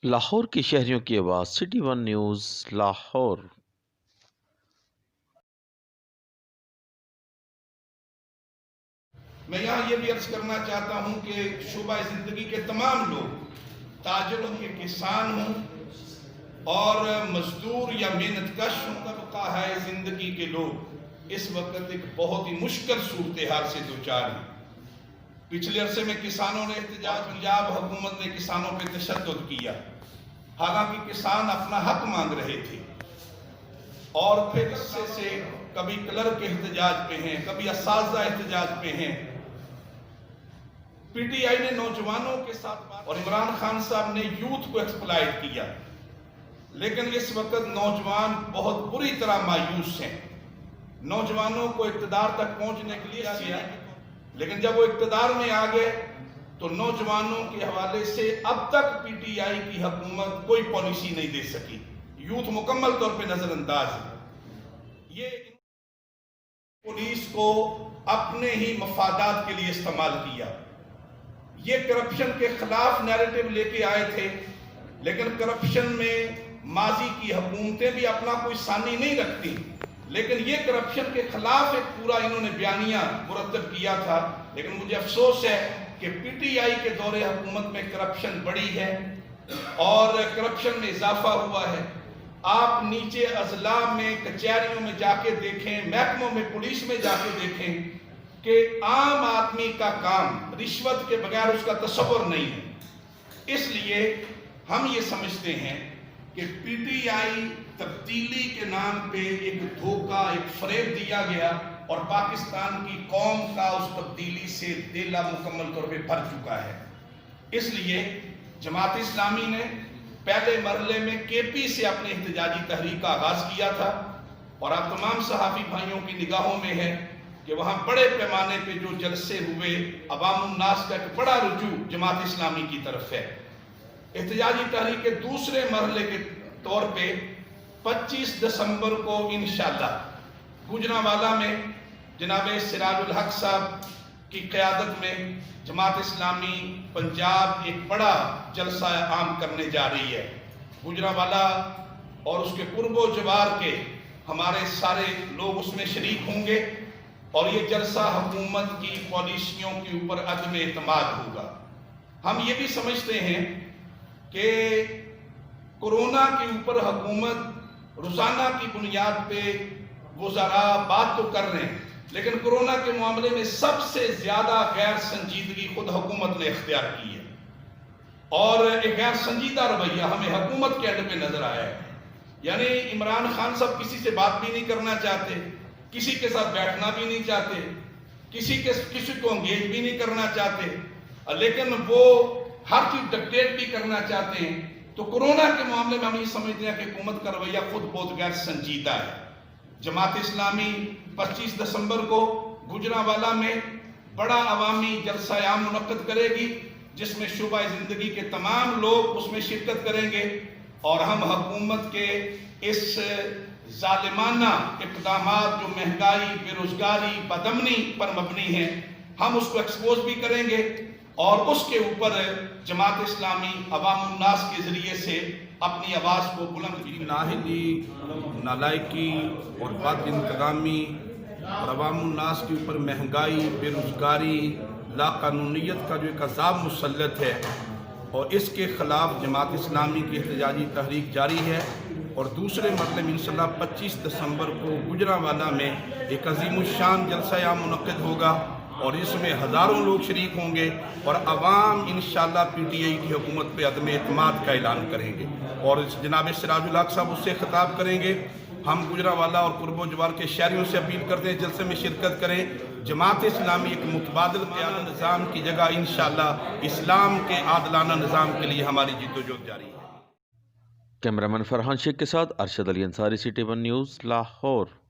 لاہور کے شہریوں کی آواز سٹی ون نیوز لاہور۔ میں یہاں یہ بھی عرض کرنا چاہتا ہوں کہ شعبہ زندگی کے تمام لوگ، تاجر ہوں کہ کسان ہوں اور مزدور یا محنت کش ہوں، طبقہ ہے زندگی کے لوگ اس وقت ایک بہت ہی مشکل صورتحال سے دوچار ہیں۔ پچھلے عرصے میں کسانوں نے احتجاج، پنجاب حکومت نے کسانوں پہ تشدد کیا، حالانکہ کسان اپنا حق مانگ رہے تھے، اور پھر اس سے کبھی کلرک احتجاج پہ ہیں، کبھی اساتذہ احتجاج پہ ہیں۔ پی ٹی آئی نے نوجوانوں کے ساتھ بات، اور عمران خان صاحب نے یوتھ کو ایکسپلائٹ کیا، لیکن اس وقت نوجوان بہت بری طرح مایوس ہیں۔ نوجوانوں کو اقتدار تک پہنچنے کے لیے کیا، لیکن جب وہ اقتدار میں آ گئے تو نوجوانوں کے حوالے سے اب تک پی ٹی آئی کی حکومت کوئی پالیسی نہیں دے سکی۔ یوتھ مکمل طور پہ نظر انداز ہے۔ یہ پولیس کو اپنے ہی مفادات کے لیے استعمال کیا۔ یہ کرپشن کے خلاف نیریٹو لے کے آئے تھے، لیکن کرپشن میں ماضی کی حکومتیں بھی اپنا کوئی ثانی نہیں رکھتی، لیکن یہ کرپشن کے خلاف ایک پورا انہوں نے بیانیہ مرتب کیا تھا۔ لیکن مجھے افسوس ہے کہ پی ٹی آئی کے دور حکومت میں کرپشن بڑھی ہے اور کرپشن میں اضافہ ہوا ہے۔ آپ نیچے اضلاع میں، کچہریوں میں جا کے دیکھیں، محکموں میں، پولیس میں جا کے دیکھیں کہ عام آدمی کا کام رشوت کے بغیر اس کا تصور نہیں ہے۔ اس لیے ہم یہ سمجھتے ہیں کہ پی ٹی آئی تبدیلی کے نام پہ ایک دھوکہ، ایک فریب دیا گیا، اور پاکستان کی قوم کا اس تبدیلی سے دل مکمل طور پہ بھر چکا ہے۔ اس لیے جماعت اسلامی نے پہلے مرحلے میں کے پی سے اپنے احتجاجی تحریک کا آغاز کیا تھا، اور آپ تمام صحافی بھائیوں کی نگاہوں میں ہے کہ وہاں بڑے پیمانے پہ جو جلسے ہوئے، عوام الناس کا ایک بڑا رجوع جماعت اسلامی کی طرف ہے۔ احتجاجی تحریک کے دوسرے مرحلے کے طور پہ 25 دسمبر کو انشاءاللہ گوجرانوالہ میں جناب سراج الحق صاحب کی قیادت میں جماعت اسلامی پنجاب ایک بڑا جلسہ عام کرنے جا رہی ہے۔ گوجرانوالہ اور اس کے قرب و جوار کے ہمارے سارے لوگ اس میں شریک ہوں گے، اور یہ جلسہ حکومت کی پالیسیوں کے اوپر عدم اعتماد ہوگا۔ ہم یہ بھی سمجھتے ہیں کہ کورونا کے اوپر حکومت روزانہ کی بنیاد پہ وزراء بات تو کر رہے ہیں، لیکن کورونا کے معاملے میں سب سے زیادہ غیر سنجیدگی خود حکومت نے اختیار کی ہے، اور ایک غیر سنجیدہ رویہ ہمیں حکومت کے اینڈ پہ نظر آیا ہے۔ یعنی عمران خان صاحب کسی سے بات بھی نہیں کرنا چاہتے، کسی کے ساتھ بیٹھنا بھی نہیں چاہتے، کسی کو انگیج بھی نہیں کرنا چاہتے، لیکن وہ ہر چیز ڈکٹیٹ بھی کرنا چاہتے ہیں۔ تو کورونا کے معاملے میں ہم یہ سمجھتے ہیں کہ حکومت کا رویہ خود بہت غیر سنجیدہ ہے۔ جماعت اسلامی 25 دسمبر کو گوجرانوالہ میں بڑا عوامی جلسہ عام منعقد کرے گی، جس میں شعبہ زندگی کے تمام لوگ اس میں شرکت کریں گے، اور ہم حکومت کے اس ظالمانہ اقدامات جو مہنگائی، بے روزگاری، بدامنی پر مبنی ہیں، ہم اس کو ایکسپوز بھی کریں گے، اور اس کے اوپر جماعت اسلامی عوام الناس کے ذریعے سے اپنی آواز کو بلند کی۔ نااہلی، نالائکی اور بد انتظامی اور عوام الناس کے اوپر مہنگائی، بے روزگاری، لاقانونیت کا جو ایک عذاب مسلط ہے، اور اس کے خلاف جماعت اسلامی کی احتجاجی تحریک جاری ہے، اور دوسرے مرحلے میں انشاءاللہ 25 دسمبر کو گوجرانوالہ میں ایک عظیم الشان جلسہ عام منعقد ہوگا، اور اس میں ہزاروں لوگ شریک ہوں گے، اور عوام انشاءاللہ پی ٹی آئی کی حکومت پہ عدم اعتماد کا اعلان کریں گے، اور جناب سراج الحق صاحب اس سے خطاب کریں گے۔ ہم گوجرانوالہ اور قرب و جوار کے شہریوں سے اپیل کرتے ہیں جلسے میں شرکت کریں۔ جماعت اسلامی ایک متبادل قیادت نظام کی جگہ انشاءاللہ اسلام کے عادلانہ نظام کے لیے ہماری جد و جہد جاری ہے۔ کیمرامین فرحان شیخ کے ساتھ Arshad Ali Ansari, city one news Lahore.